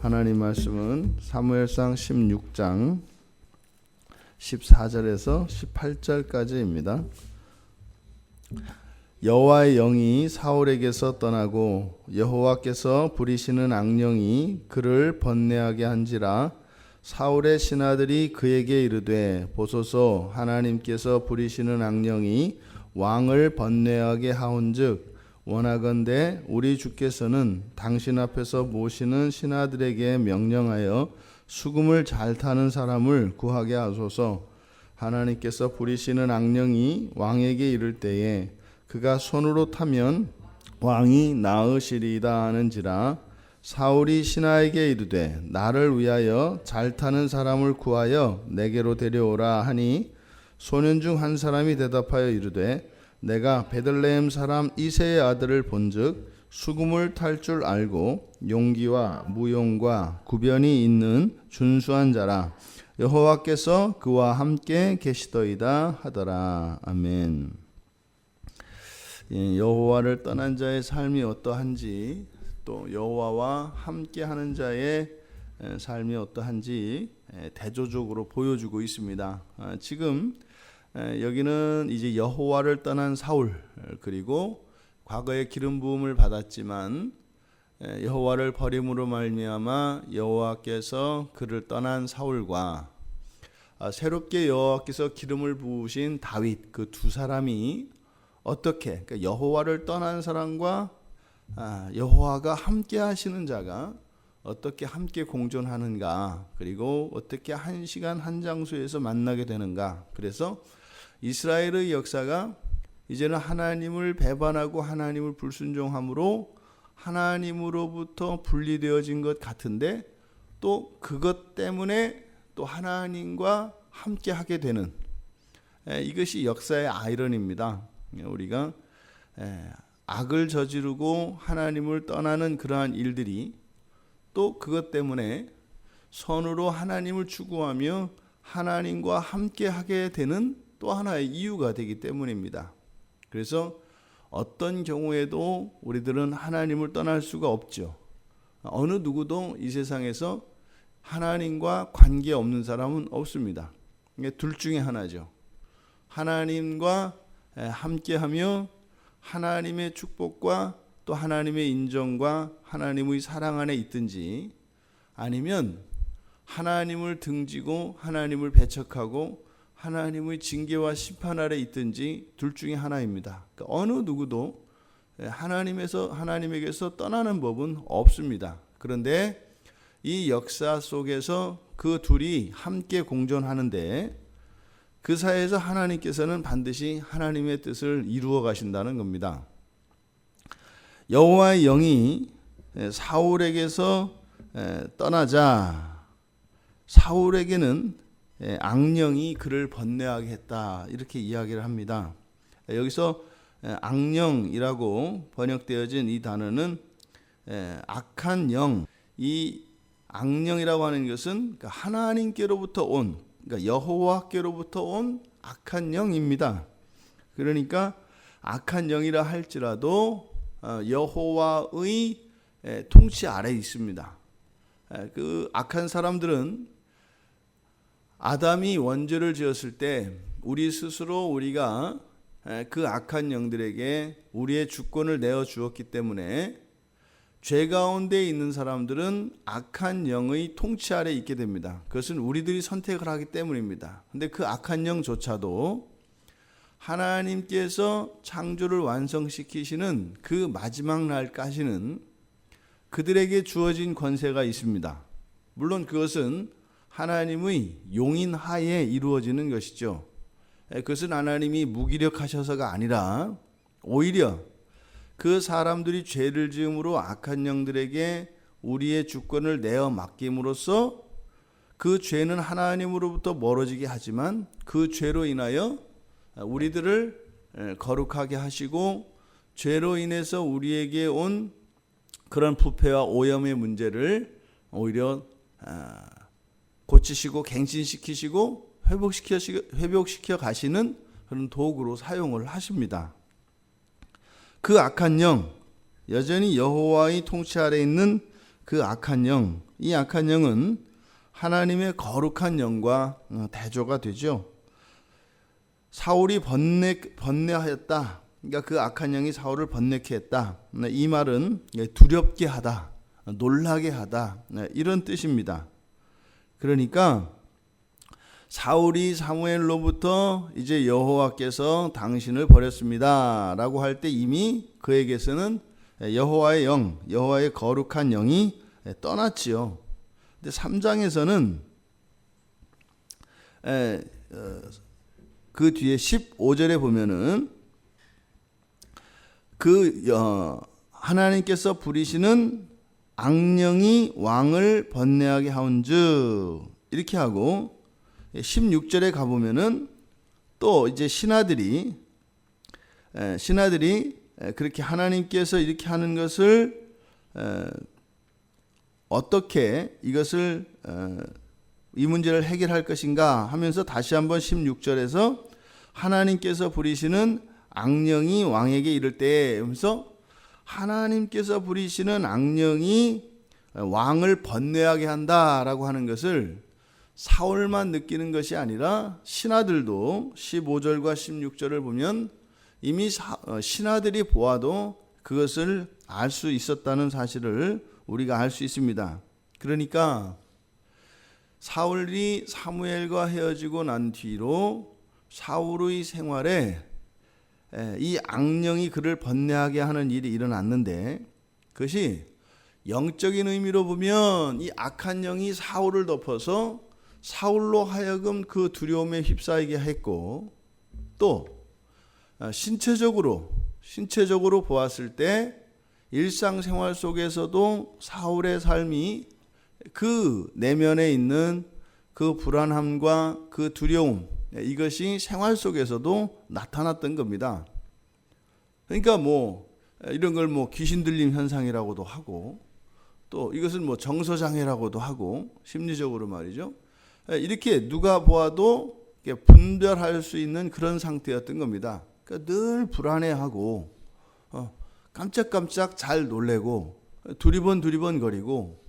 하나님 말씀은 사무엘상 16장 14절에서 18절까지입니다. 여호와의 영이 사울에게서 떠나고 여호와께서 부리시는 악령이 그를 번뇌하게 한지라. 사울의 신하들이 그에게 이르되, 보소서, 하나님께서 부리시는 악령이 왕을 번뇌하게 하온즉 원하건대 우리 주께서는 당신 앞에서 모시는 신하들에게 명령하여 수금을 잘 타는 사람을 구하게 하소서. 하나님께서 부리시는 악령이 왕에게 이를 때에 그가 손으로 타면 왕이 나으시리이다 하는지라. 사울이 신하에게 이르되, 나를 위하여 잘 타는 사람을 구하여 내게로 데려오라 하니, 소년 중 한 사람이 대답하여 이르되, 내가 베들레헴 사람 이새의 아들을 본즉 수금을 탈 줄 알고 용기와 무용과 구변이 있는 준수한 자라. 여호와께서 그와 함께 계시더이다 하더라. 아멘. 여호와를 떠난 자의 삶이 어떠한지, 또 여호와와 함께하는 자의 삶이 어떠한지 대조적으로 보여주고 있습니다. 지금 여기는 이제 여호와를 떠난 사울, 그리고 과거에 기름 부음을 받았지만 여호와를 버림으로 말미암아 여호와께서 그를 떠난 사울과 새롭게 여호와께서 기름을 부으신 다윗, 그 두 사람이 어떻게, 그러니까 여호와를 떠난 사람과 여호와가 함께 하시는 자가 어떻게 함께 공존하는가, 그리고 어떻게 한 시간 한 장소에서 만나게 되는가. 그래서 이스라엘의 역사가 이제는 하나님을 배반하고 하나님을 불순종함으로 하나님으로부터 분리되어진 것 같은데, 또 그것 때문에 또 하나님과 함께 하게 되는, 이것이 역사의 아이러니입니다. 우리가 악을 저지르고 하나님을 떠나는 그러한 일들이 또 그것 때문에 선으로 하나님을 추구하며 하나님과 함께 하게 되는 또 하나의 이유가 되기 때문입니다. 그래서 어떤 경우에도 우리들은 하나님을 떠날 수가 없죠. 어느 누구도 이 세상에서 하나님과 관계없는 사람은 없습니다. 이게 둘 중에 하나죠. 하나님과 함께하며 하나님의 축복과 또 하나님의 인정과 하나님의 사랑 안에 있든지, 아니면 하나님을 등지고 하나님을 배척하고 하나님의 징계와 심판 아래 있든지, 둘 중에 하나입니다. 그러니까 어느 누구도 하나님에게서 떠나는 법은 없습니다. 그런데 이 역사 속에서 그 둘이 함께 공존하는데, 그 사이에서 하나님께서는 반드시 하나님의 뜻을 이루어 가신다는 겁니다. 여호와의 영이 사울에게서 떠나자 사울에게는 악령이 그를 번뇌하게 했다, 이렇게 이야기를 합니다. 여기서 악령이라고 번역되어진 이 단어는 악한 영, 이 악령이라고 하는 것은 하나님께로부터 온, 그러니까 여호와께로부터 온 악한 영입니다. 그러니까 악한 영이라 할지라도 여호와의 통치 아래에 있습니다. 그 악한 사람들은 아담이 원죄를 지었을 때 우리 스스로 우리가 그 악한 영들에게 우리의 주권을 내어 주었기 때문에 죄 가운데 있는 사람들은 악한 영의 통치 아래에 있게 됩니다. 그것은 우리들이 선택을 하기 때문입니다. 근데 그 악한 영조차도 하나님께서 창조를 완성시키시는 그 마지막 날까지는 그들에게 주어진 권세가 있습니다. 물론 그것은 하나님의 용인 하에 이루어지는 것이죠. 그것은 하나님이 무기력하셔서가 아니라 오히려 그 사람들이 죄를 지음으로 악한 영들에게 우리의 주권을 내어 맡김으로써 그 죄는 하나님으로부터 멀어지게 하지만 그 죄로 인하여 우리들을 거룩하게 하시고 죄로 인해서 우리에게 온 그런 부패와 오염의 문제를 오히려 고치시고 갱신시키시고 회복시켜 가시는 그런 도구로 사용을 하십니다. 그 악한 영, 여전히 여호와의 통치 아래 있는 그 악한 영, 이 악한 영은 하나님의 거룩한 영과 대조가 되죠. 사울이 번뇌하였다. 그러니까 그 악한 영이 사울을 번뇌케 했다. 이 말은 두렵게 하다, 놀라게 하다, 이런 뜻입니다. 그러니까 사울이 사무엘로부터 이제 여호와께서 당신을 버렸습니다 라고 할 때 이미 그에게서는 여호와의 영, 여호와의 거룩한 영이 떠났지요. 근데 3장에서는 그 뒤에 15절에 보면은 하나님께서 부리시는 악령이 왕을 번뇌하게 하온즉 이렇게 하고 16절에 가보면은 또 이제 신하들이 그렇게 하나님께서 이렇게 하는 것을 어떻게 이것을 이 문제를 해결할 것인가 하면서 다시 한번 16절에서 하나님께서 부리시는 악령이 왕에게 이를 때 하면서 하나님께서 부리시는 악령이 왕을 번뇌하게 한다라고 하는 것을 사울만 느끼는 것이 아니라 신하들도 15절과 16절을 보면 이미 신하들이 보아도 그것을 알 수 있었다는 사실을 우리가 알 수 있습니다. 그러니까 사울이 사무엘과 헤어지고 난 뒤로 사울의 생활에 이 악령이 그를 번뇌하게 하는 일이 일어났는데 그것이 영적인 의미로 보면 이 악한 영이 사울을 덮어서 사울로 하여금 그 두려움에 휩싸이게 했고 또 신체적으로 보았을 때 일상생활 속에서도 사울의 삶이 그 내면에 있는 그 불안함과 그 두려움 이것이 생활 속에서도 나타났던 겁니다. 그러니까 이런 걸 귀신 들림 현상이라고도 하고 또 이것을 정서장애라고도 하고 심리적으로 말이죠. 이렇게 누가 보아도 분별할 수 있는 그런 상태였던 겁니다. 그러니까 늘 불안해하고 깜짝깜짝 잘 놀래고 두리번거리고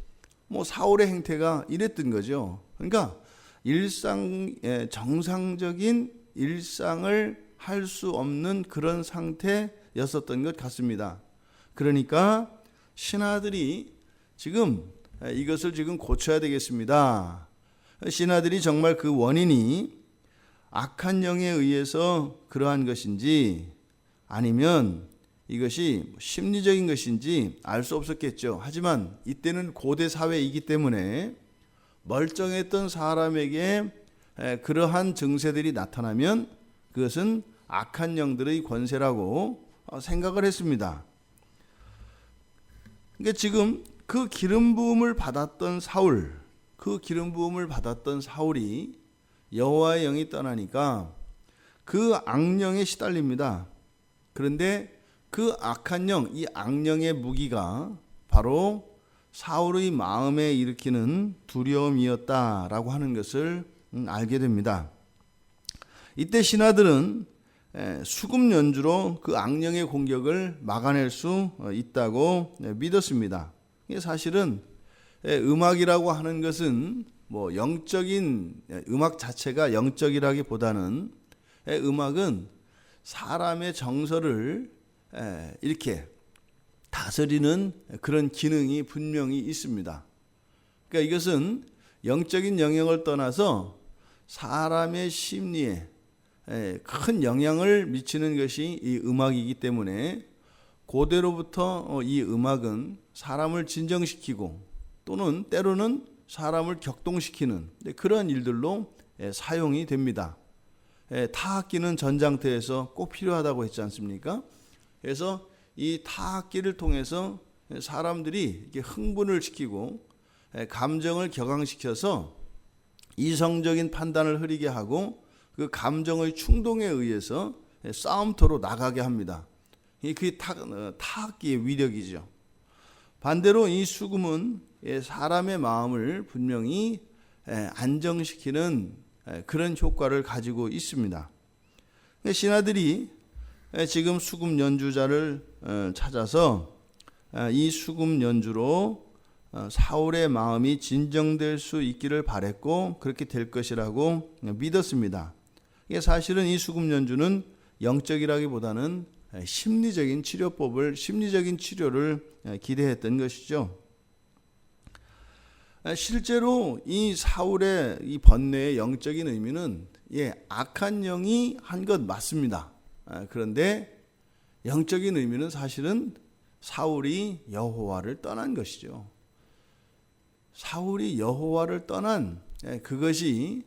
사울의 행태가 이랬던 거죠. 그러니까 정상적인 일상을 할 수 없는 그런 상태였었던 것 같습니다. 그러니까 신하들이 지금 이것을 지금 고쳐야 되겠습니다. 신하들이 정말 그 원인이 악한 영에 의해서 그러한 것인지 아니면 이것이 심리적인 것인지 알 수 없었겠죠. 하지만 이때는 고대 사회이기 때문에 멀쩡했던 사람에게 그러한 증세들이 나타나면 그것은 악한 영들의 권세라고 생각을 했습니다. 그러니까 지금 그 기름 부음을 받았던 사울이 여호와의 영이 떠나니까 그 악령에 시달립니다. 그런데 그 악한 영, 이 악령의 무기가 바로 사울의 마음에 일으키는 두려움이었다라고 하는 것을 알게 됩니다. 이때 신하들은 수금 연주로 그 악령의 공격을 막아낼 수 있다고 믿었습니다. 사실은 음악이라고 하는 것은 영적인 음악 자체가 영적이라기보다는 음악은 사람의 정서를 이렇게 다스리는 그런 기능이 분명히 있습니다. 그러니까 이것은 영적인 영역을 떠나서 사람의 심리에 큰 영향을 미치는 것이 이 음악이기 때문에 고대로부터 이 음악은 사람을 진정시키고 또는 때로는 사람을 격동시키는 그런 일들로 사용이 됩니다. 타악기는 전장터에서 꼭 필요하다고 했지 않습니까? 그래서 이 타악기를 통해서 사람들이 이렇게 흥분을 시키고 감정을 격앙시켜서 이성적인 판단을 흐리게 하고 그 감정의 충동에 의해서 싸움터로 나가게 합니다. 그게 타악기의 위력이죠. 반대로 이 수금은 사람의 마음을 분명히 안정시키는 그런 효과를 가지고 있습니다. 신하들이 지금 수금 연주자를 찾아서 이 수금 연주로 사울의 마음이 진정될 수 있기를 바랬고 그렇게 될 것이라고 믿었습니다. 이게 사실은 이 수금 연주는 영적이라기보다는 심리적인 치료를 기대했던 것이죠. 실제로 이 사울의 이 번뇌의 영적인 의미는 악한 영이 한 것 맞습니다. 그런데 영적인 의미는 사실은 사울이 여호와를 떠난 것이죠. 사울이 여호와를 떠난 그것이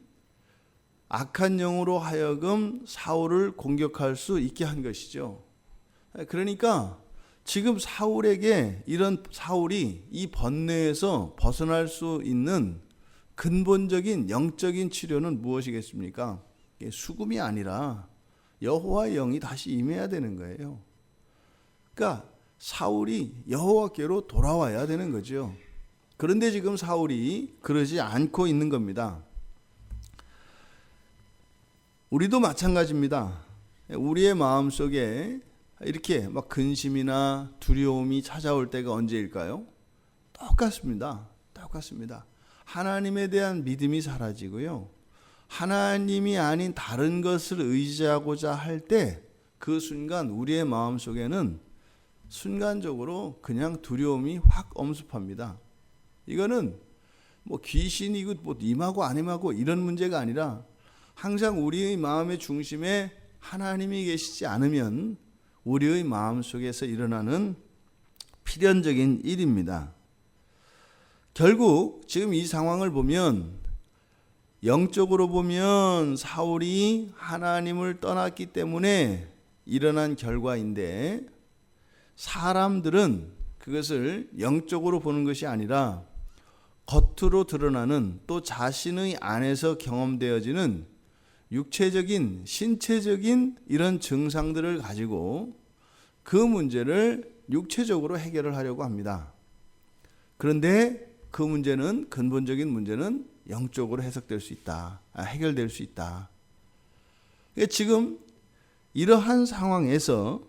악한 영으로 하여금 사울을 공격할 수 있게 한 것이죠. 그러니까 지금 사울에게 사울이 이 번뇌에서 벗어날 수 있는 근본적인 영적인 치료는 무엇이겠습니까? 수금이 아니라 여호와의 영이 다시 임해야 되는 거예요. 그러니까 사울이 여호와께로 돌아와야 되는 거죠. 그런데 지금 사울이 그러지 않고 있는 겁니다. 우리도 마찬가지입니다. 우리의 마음속에 이렇게 막 근심이나 두려움이 찾아올 때가 언제일까요? 똑같습니다. 하나님에 대한 믿음이 사라지고요. 하나님이 아닌 다른 것을 의지하고자 할 때 그 순간 우리의 마음속에는 순간적으로 그냥 두려움이 확 엄습합니다. 이거는 뭐 귀신이 뭐 임하고 안 임하고 이런 문제가 아니라 항상 우리의 마음의 중심에 하나님이 계시지 않으면 우리의 마음속에서 일어나는 필연적인 일입니다. 결국 지금 이 상황을 보면 영적으로 보면 사울이 하나님을 떠났기 때문에 일어난 결과인데 사람들은 그것을 영적으로 보는 것이 아니라 겉으로 드러나는 또 자신의 안에서 경험되어지는 육체적인 신체적인 이런 증상들을 가지고 그 문제를 육체적으로 해결을 하려고 합니다. 그런데 그 문제는 근본적인 문제는 영적으로 해결될 수 있다. 지금 이러한 상황에서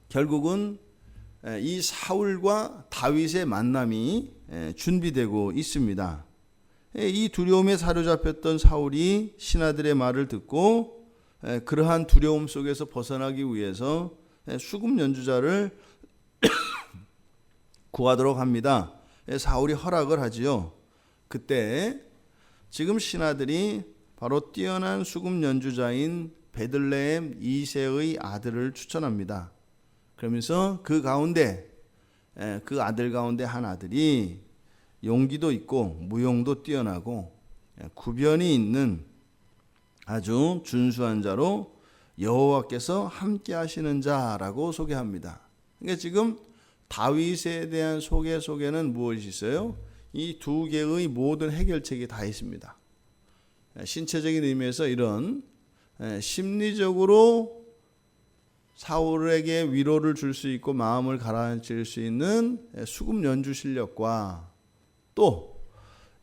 결국은 이 사울과 다윗의 만남이 준비되고 있습니다. 이 두려움에 사로잡혔던 사울이 신하들의 말을 듣고 그러한 두려움 속에서 벗어나기 위해서 수금 연주자를 구하도록 합니다. 사울이 허락을 하지요. 그때 지금 신하들이 바로 뛰어난 수금 연주자인 베들레헴 이새의 아들을 추천합니다. 그러면서 그 아들 가운데 한 아들이 용기도 있고 무용도 뛰어나고 구변이 있는 아주 준수한 자로 여호와께서 함께 하시는 자라고 소개합니다. 그러니까 지금 다윗에 대한 소개는 무엇이 있어요? 이 두 개의 모든 해결책이 다 있습니다. 신체적인 의미에서 이런 심리적으로 사울에게 위로를 줄 수 있고 마음을 가라앉힐 수 있는 수금 연주 실력과 또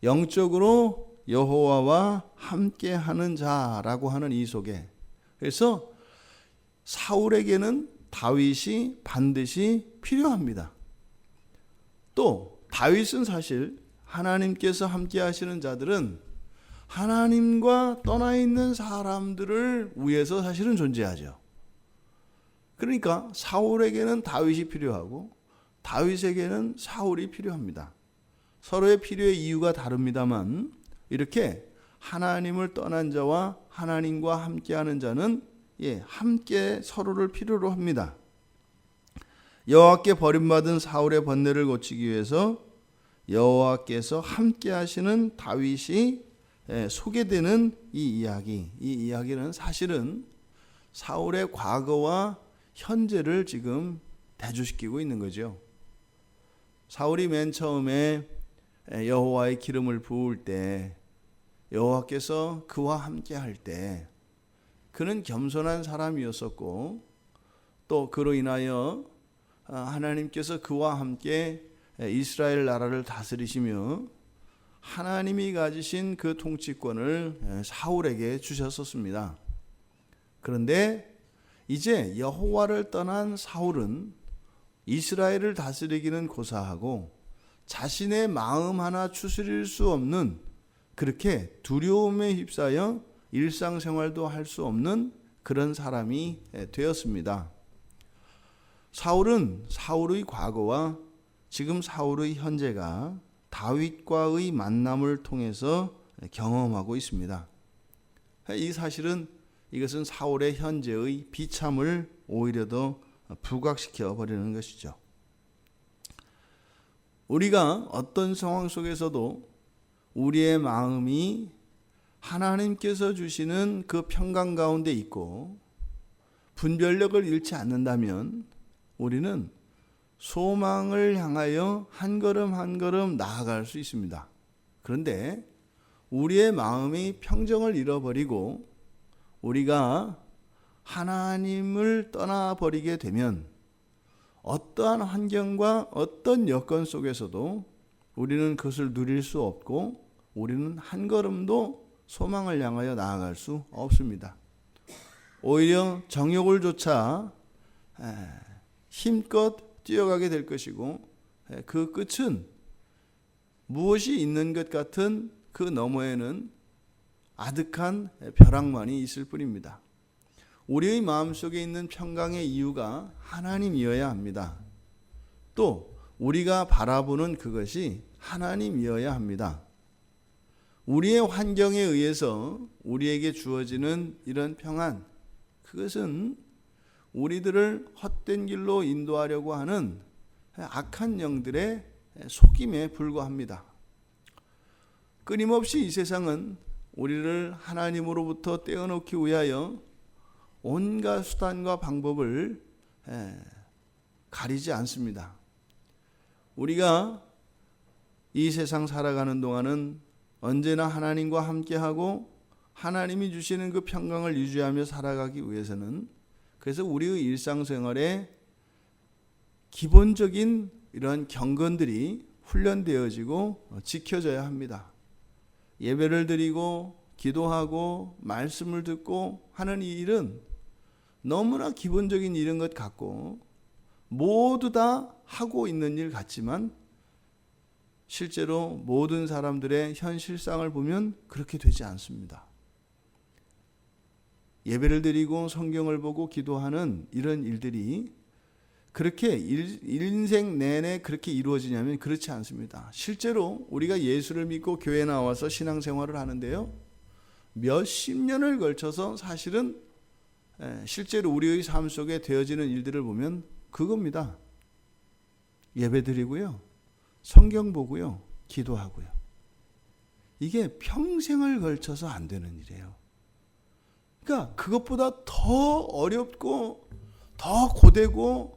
영적으로 여호와와 함께하는 자라고 하는 이 소개. 그래서 사울에게는 다윗이 반드시 필요합니다. 또 다윗은 사실 하나님께서 함께하시는 자들은 하나님과 떠나 있는 사람들을 위해서 사실은 존재하죠. 그러니까 사울에게는 다윗이 필요하고 다윗에게는 사울이 필요합니다. 서로의 필요의 이유가 다릅니다만 이렇게 하나님을 떠난 자와 하나님과 함께하는 자는 함께 서로를 필요로 합니다. 여호와께 버림받은 사울의 번뇌를 고치기 위해서 여호와께서 함께하시는 다윗이 소개되는 이 이야기는 사실은 사울의 과거와 현재를 지금 대조시키고 있는 거죠. 사울이 맨 처음에 여호와의 기름을 부을 때 여호와께서 그와 함께할 때 그는 겸손한 사람이었었고 또 그로 인하여 하나님께서 그와 함께 이스라엘 나라를 다스리시며 하나님이 가지신 그 통치권을 사울에게 주셨었습니다. 그런데 이제 여호와를 떠난 사울은 이스라엘을 다스리기는 고사하고 자신의 마음 하나 추스릴 수 없는, 그렇게 두려움에 휩싸여 일상생활도 할 수 없는 그런 사람이 되었습니다. 사울은 사울의 과거와 지금 사울의 현재가 다윗과의 만남을 통해서 경험하고 있습니다. 이 사실은 이것은 사울의 현재의 비참을 오히려 더 부각시켜 버리는 것이죠. 우리가 어떤 상황 속에서도 우리의 마음이 하나님께서 주시는 그 평강 가운데 있고 분별력을 잃지 않는다면 우리는 소망을 향하여 한 걸음 한 걸음 나아갈 수 있습니다. 그런데 우리의 마음이 평정을 잃어버리고 우리가 하나님을 떠나버리게 되면 어떠한 환경과 어떤 여건 속에서도 우리는 그것을 누릴 수 없고 우리는 한 걸음도 소망을 향하여 나아갈 수 없습니다. 오히려 정욕을 쫓아 힘껏 뛰어가게 될 것이고 그 끝은 무엇이 있는 것 같은 그 너머에는 아득한 벼락만이 있을 뿐입니다. 우리의 마음속에 있는 평강의 이유가 하나님이어야 합니다. 또 우리가 바라보는 그것이 하나님이어야 합니다. 우리의 환경에 의해서 우리에게 주어지는 이런 평안, 그것은 우리들을 헛된 길로 인도하려고 하는 악한 영들의 속임에 불과합니다. 끊임없이 이 세상은 우리를 하나님으로부터 떼어놓기 위하여 온갖 수단과 방법을 가리지 않습니다. 우리가 이 세상 살아가는 동안은 언제나 하나님과 함께하고 하나님이 주시는 그 평강을 유지하며 살아가기 위해서는, 그래서 우리의 일상생활에 기본적인 이런 경건들이 훈련되어지고 지켜져야 합니다. 예배를 드리고 기도하고 말씀을 듣고 하는 이 일은 너무나 기본적인 일인 것 같고 모두 다 하고 있는 일 같지만 실제로 모든 사람들의 현실상을 보면 그렇게 되지 않습니다. 예배를 드리고 성경을 보고 기도하는 이런 일들이 그렇게 인생 내내 그렇게 이루어지냐면 그렇지 않습니다. 실제로 우리가 예수를 믿고 교회 나와서 신앙생활을 하는데요, 몇십 년을 걸쳐서 사실은 실제로 우리의 삶 속에 되어지는 일들을 보면 그겁니다. 예배 드리고요, 성경 보고요, 기도하고요. 이게 평생을 걸쳐서 안 되는 일이에요. 그러니까 그것보다 더 어렵고 더 고되고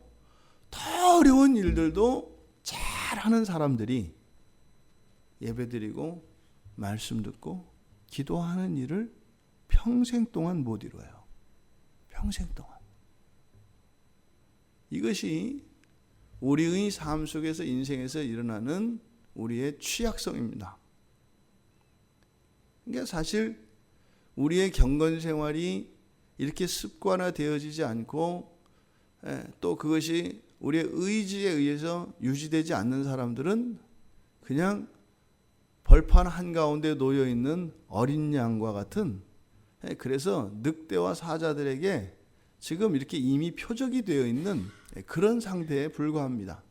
더 어려운 일들도 잘하는 사람들이 예배드리고 말씀 듣고 기도하는 일을 평생 동안 못 이루어요. 평생 동안. 이것이 우리의 삶 속에서 인생에서 일어나는 우리의 취약성입니다. 그러니까 사실 우리의 경건 생활이 이렇게 습관화되어지지 않고 또 그것이 우리의 의지에 의해서 유지되지 않는 사람들은 그냥 벌판 한가운데 놓여있는 어린 양과 같은, 그래서 늑대와 사자들에게 지금 이렇게 이미 표적이 되어 있는 그런 상태에 불과합니다.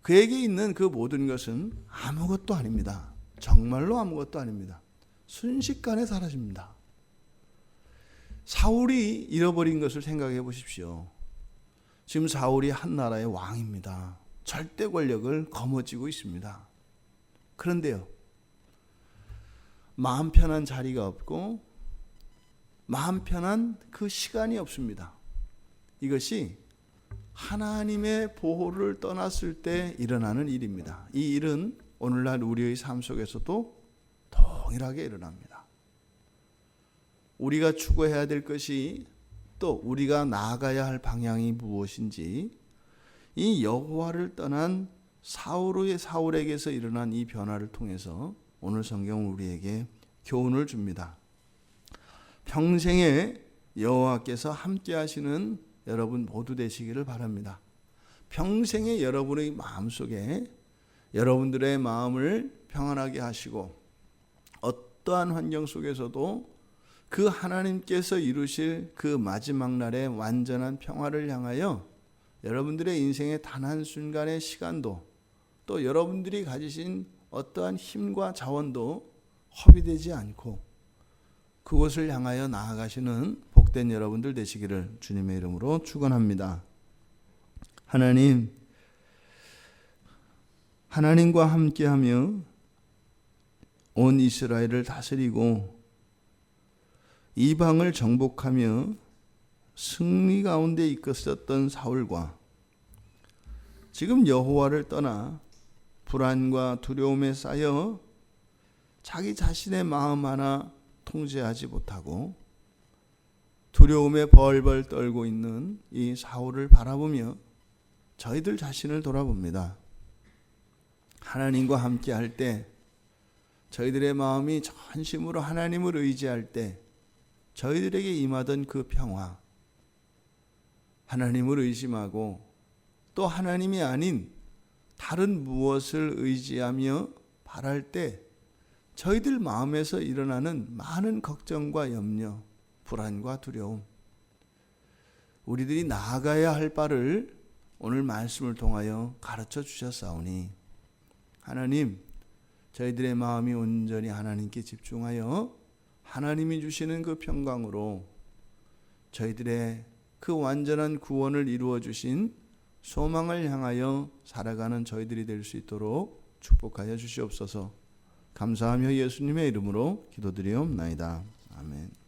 그에게 있는 그 모든 것은 아무것도 아닙니다. 정말로 아무것도 아닙니다. 순식간에 사라집니다. 사울이 잃어버린 것을 생각해 보십시오. 지금 사울이 한 나라의 왕입니다. 절대 권력을 거머쥐고 있습니다. 그런데요, 마음 편한 자리가 없고 마음 편한 그 시간이 없습니다. 이것이 하나님의 보호를 떠났을 때 일어나는 일입니다. 이 일은 오늘날 우리의 삶 속에서도 동일하게 일어납니다. 우리가 추구해야 될 것이, 또 우리가 나아가야 할 방향이 무엇인지, 이 여호와를 떠난 사울에게서 일어난 이 변화를 통해서 오늘 성경은 우리에게 교훈을 줍니다. 평생에 여호와께서 함께 하시는 여러분 모두 되시기를 바랍니다. 평생에 여러분의 마음속에 여러분들의 마음을 평안하게 하시고 어떠한 환경 속에서도 그 하나님께서 이루실 그 마지막 날의 완전한 평화를 향하여 여러분들의 인생의 단 한순간의 시간도 또 여러분들이 가지신 어떠한 힘과 자원도 허비되지 않고 그곳을 향하여 나아가시는 복된 여러분들 되시기를 주님의 이름으로 축원합니다. 하나님과 함께하며 온 이스라엘을 다스리고 이방을 정복하며 승리 가운데 이끌었던 사울과 지금 여호와를 떠나 불안과 두려움에 쌓여 자기 자신의 마음 하나 통제하지 못하고 두려움에 벌벌 떨고 있는 이 사울을 바라보며 저희들 자신을 돌아봅니다. 하나님과 함께 할 때 저희들의 마음이 전심으로 하나님을 의지할 때 저희들에게 임하던 그 평화, 하나님을 의심하고 또 하나님이 아닌 다른 무엇을 의지하며 바랄 때 저희들 마음에서 일어나는 많은 걱정과 염려, 불안과 두려움, 우리들이 나아가야 할 바를 오늘 말씀을 통하여 가르쳐 주셨사오니 하나님, 저희들의 마음이 온전히 하나님께 집중하여 하나님이 주시는 그 평강으로 저희들의 그 완전한 구원을 이루어 주신 소망을 향하여 살아가는 저희들이 될 수 있도록 축복하여 주시옵소서. 감사하며 예수님의 이름으로 기도드리옵나이다. 아멘.